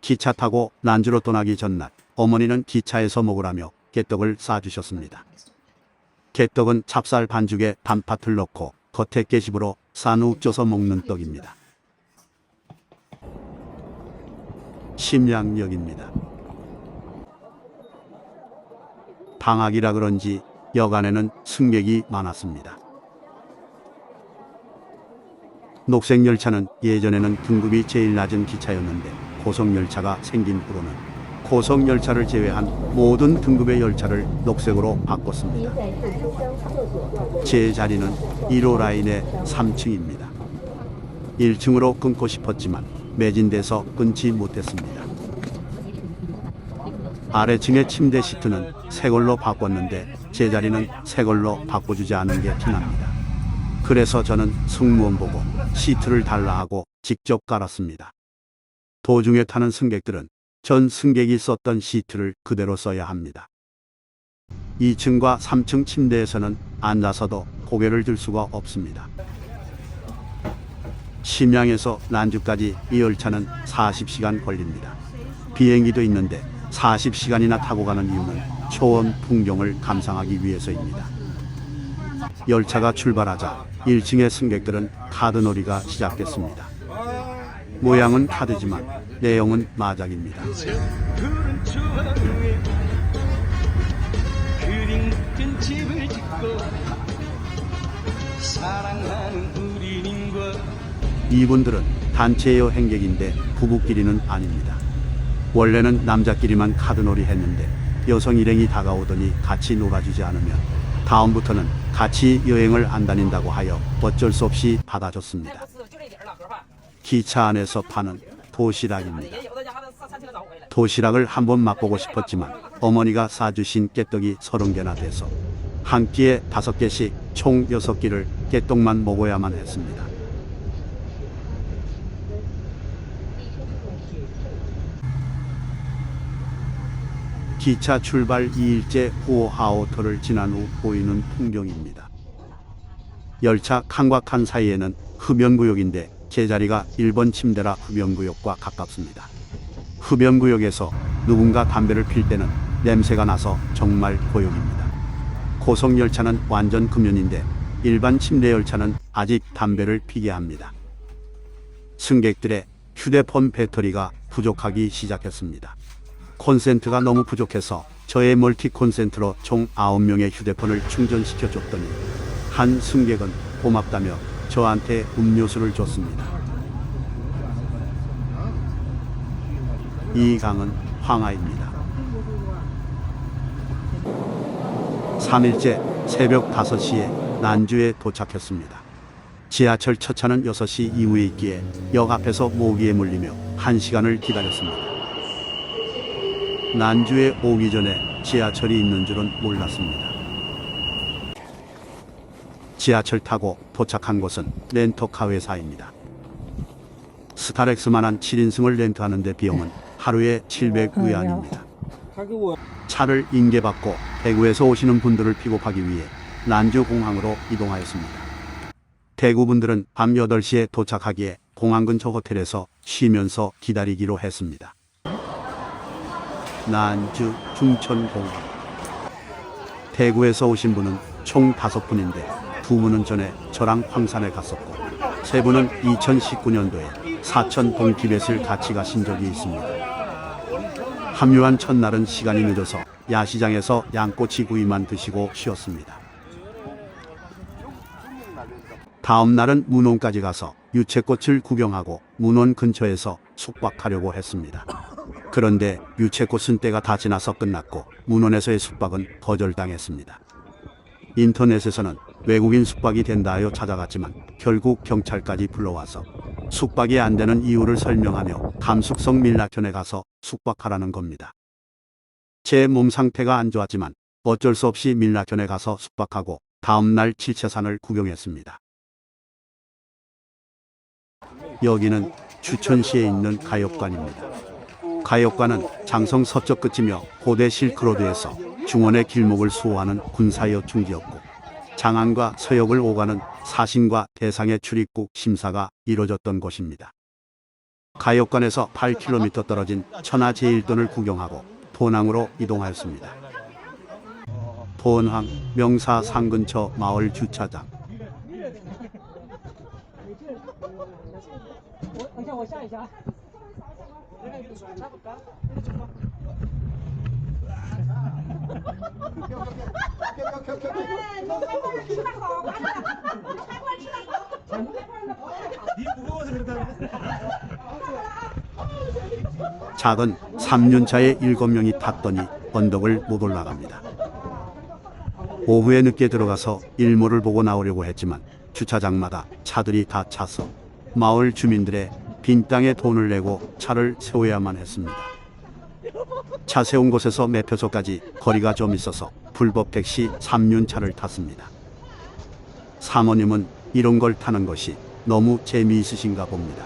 기차 타고 난주로 떠나기 전날 어머니는 기차에서 먹으라며 깨떡을 싸주셨습니다. 깨떡은 찹쌀 반죽에 단팥을 넣고 겉에 깨집으로 싼 쪄서 먹는 떡입니다. 심양역입니다. 방학이라 그런지 역 안에는 승객이 많았습니다. 녹색열차는 예전에는 등급이 제일 낮은 기차였는데 고속열차가 생긴 후로는 고속열차를 제외한 모든 등급의 열차를 녹색으로 바꿨습니다. 제 자리는 1호 라인의 3층입니다. 1층으로 끊고 싶었지만 매진돼서 끊지 못했습니다. 아래층의 침대 시트는 새 걸로 바꿨는데 제 자리는 새 걸로 바꿔주지 않은 게 티납니다. 그래서 저는 승무원 보고 시트를 달라 하고 직접 깔았습니다. 도중에 타는 승객들은 전 승객이 썼던 시트를 그대로 써야 합니다. 2층과 3층 침대에서는 앉아서도 고개를 들 수가 없습니다. 심양에서 난주까지 이 열차는 40시간 걸립니다. 비행기도 있는데 40시간이나 타고 가는 이유는 초원 풍경을 감상하기 위해서입니다. 열차가 출발하자 1층의 승객들은 카드놀이가 시작됐습니다. 모양은 카드지만 내용은 마작입니다. 이분들은 단체 여행객인데 부부끼리는 아닙니다. 원래는 남자끼리만 카드놀이 했는데 여성 일행이 다가오더니 같이 놀아주지 않으면 다음부터는 같이 여행을 안 다닌다고 하여 어쩔 수 없이 받아줬습니다. 기차 안에서 파는 도시락입니다. 도시락을 한번 맛보고 싶었지만 어머니가 싸주신 깨떡이 30개나 돼서 한 끼에 5개씩 총 6끼를 깨떡만 먹어야만 했습니다. 기차 출발 2일째 후하오터를 지난 후 보이는 풍경입니다. 열차 칸과 칸 사이에는 흡연구역인데 제 자리가 1번 침대라 흡연구역과 가깝습니다. 흡연구역에서 누군가 담배를 필 때는 냄새가 나서 정말 고역입니다. 고속열차는 완전 금연인데 일반 침대 열차는 아직 담배를 피게 합니다. 승객들의 휴대폰 배터리가 부족하기 시작했습니다. 콘센트가 너무 부족해서 저의 멀티 콘센트로 총 9명의 휴대폰을 충전시켜 줬더니 한 승객은 고맙다며 저한테 음료수를 줬습니다. 이 강은 황하입니다. 3일째 새벽 5시에 난주에 도착했습니다. 지하철 첫 차는 6시 이후에 있기에 역 앞에서 모기에 물리며 1시간을 기다렸습니다. 난주에 오기 전에 지하철이 있는 줄은 몰랐습니다. 지하철 타고 도착한 곳은 렌터카 회사입니다. 스타렉스만한 7인승을 렌트하는데 비용은 하루에 700위안입니다. 차를 인계받고 대구에서 오시는 분들을 픽업하기 위해 난주공항으로 이동하였습니다. 대구 분들은 밤 8시에 도착하기에 공항 근처 호텔에서 쉬면서 기다리기로 했습니다. 난주 중천공항. 대구에서 오신 분은 총 5분인데 2분은 전에 저랑 황산에 갔었고 3분은 2019년도에 사천 동티벳을 같이 가신 적이 있습니다. 합류한 첫날은 시간이 늦어서 야시장에서 양꼬치 구이만 드시고 쉬었습니다. 다음 날은 문원까지 가서 유채꽃을 구경하고 문원 근처에서 숙박하려고 했습니다. 그런데 유채꽃은 때가 다 지나서 끝났고 문원에서의 숙박은 거절당했습니다. 인터넷에서는 외국인 숙박이 된다 하여 찾아갔지만 결국 경찰까지 불러와서 숙박이 안 되는 이유를 설명하며 감숙성 밀락현에 가서 숙박하라는 겁니다. 제 몸 상태가 안 좋았지만 어쩔 수 없이 밀락현에 가서 숙박하고 다음날 칠채산을 구경했습니다. 여기는 주천시에 있는 가역관입니다. 가역관은 장성 서쪽 끝이며 고대 실크로드에서 중원의 길목을 수호하는 군사역 중지였고 장안과 서역을 오가는 사신과 대상의 출입국 심사가 이뤄졌던 곳입니다. 가역관에서 8km 떨어진 천하제일돈을 구경하고 본항으로 이동하였습니다. 본항 명사산 근처 마을 주차장. 작은 3륜차에 7명이 탔더니 언덕을 못 올라갑니다. 오후에 늦게 들어가서 일몰을 보고 나오려고 했지만 주차장마다 차들이 다 차서 마을 주민들의 빈 땅에 돈을 내고 차를 세워야만 했습니다. 차 세운 곳에서 매표소까지 거리가 좀 있어서 불법 택시 3륜차를 탔습니다. 사모님은 이런 걸 타는 것이 너무 재미있으신가 봅니다.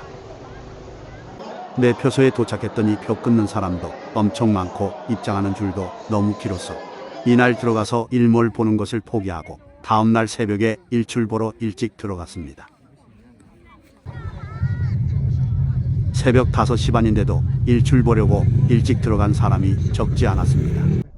매표소에 도착했더니 표 끊는 사람도 엄청 많고 입장하는 줄도 너무 길어서 이날 들어가서 일몰 보는 것을 포기하고 다음날 새벽에 일출 보러 일찍 들어갔습니다. 새벽 5시 반인데도 일출 보려고 일찍 들어간 사람이 적지 않았습니다.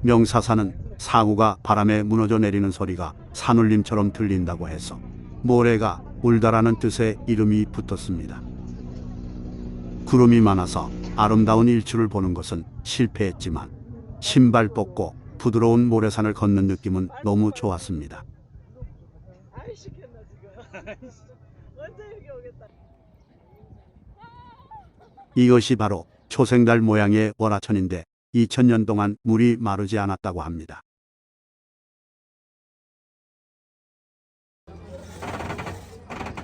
명사산은 사구가 바람에 무너져 내리는 소리가 산울림처럼 들린다고 해서 모래가 울다라는 뜻의 이름이 붙었습니다. 구름이 많아서 아름다운 일출을 보는 것은 실패했지만 신발 벗고 부드러운 모래산을 걷는 느낌은 너무 좋았습니다. 이것이 바로 초생달 모양의 월하천인데 2000년 동안 물이 마르지 않았다고 합니다.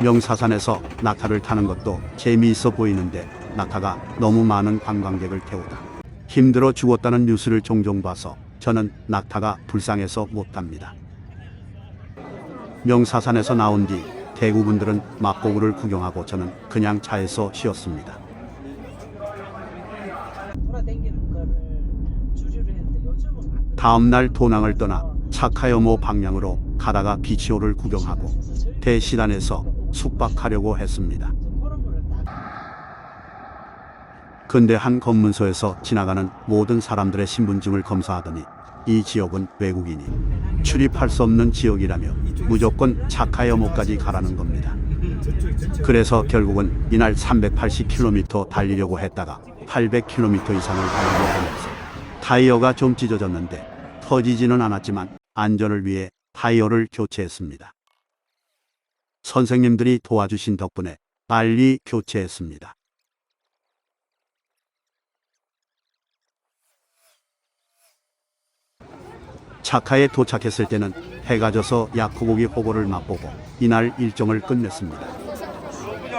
명사산에서 낙타를 타는 것도 재미있어 보이는데 낙타가 너무 많은 관광객을 태우다 힘들어 죽었다는 뉴스를 종종 봐서 저는 낙타가 불쌍해서 못 탑니다. 명사산에서 나온 뒤 대구분들은 막고구를 구경하고 저는 그냥 차에서 쉬었습니다. 다음날 도낭을 떠나 차카여모 방향으로 가다가 비치호를 구경하고 대시단에서 숙박하려고 했습니다. 근데 한 검문소에서 지나가는 모든 사람들의 신분증을 검사하더니 이 지역은 외국인이 출입할 수 없는 지역이라며 무조건 차카여모까지 가라는 겁니다. 그래서 결국은 이날 380km 달리려고 했다가 800km 이상을 달리려 하면서 타이어가 좀 찢어졌는데 터지지는 않았지만 안전을 위해 타이어를 교체했습니다. 선생님들이 도와주신 덕분에 빨리 교체했습니다. 차카에 도착했을 때는 해가 져서 야쿠고기 호거를 맛보고 이날 일정을 끝냈습니다.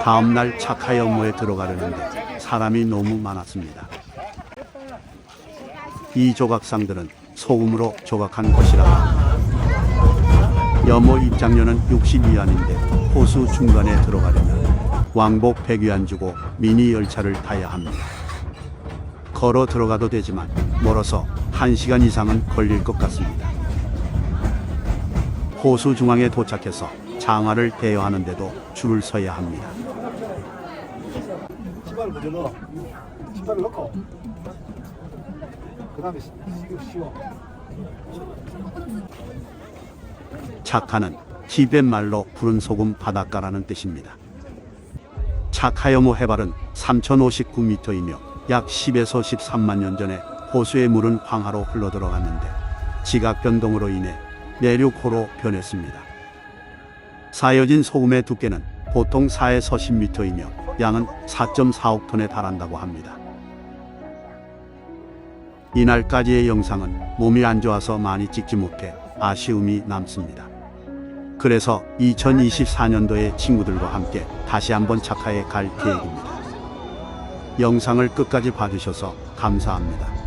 다음날 차카여모에 들어가려는데 사람이 너무 많았습니다. 이 조각상들은 소금으로 조각한 것이라 여모 입장료는 62안인데 호수 중간에 들어가려면 왕복 100위안 주고 미니 열차를 타야 합니다. 걸어 들어가도 되지만 멀어서 1시간 이상은 걸릴 것 같습니다. 호수 중앙에 도착해서 장화를 대여하는데도 줄을 서야 합니다. 신발을 먼저 넣어. 신발을 넣고 그 다음에 씌워. 차카는 티벳 말로 푸른 소금 바닷가라는 뜻입니다. 차카여모 해발은 3059m이며 약 10에서 13만 년 전에 호수의 물은 황하로 흘러들어갔는데 지각 변동으로 인해 내륙호로 변했습니다. 쌓여진 소금의 두께는 보통 4에서 10m이며 양은 4.4억 톤에 달한다고 합니다. 이날까지의 영상은 몸이 안 좋아서 많이 찍지 못해 아쉬움이 남습니다. 그래서 2024년도에 친구들과 함께 다시 한번 차카에 갈 계획입니다. 영상을 끝까지 봐주셔서 감사합니다.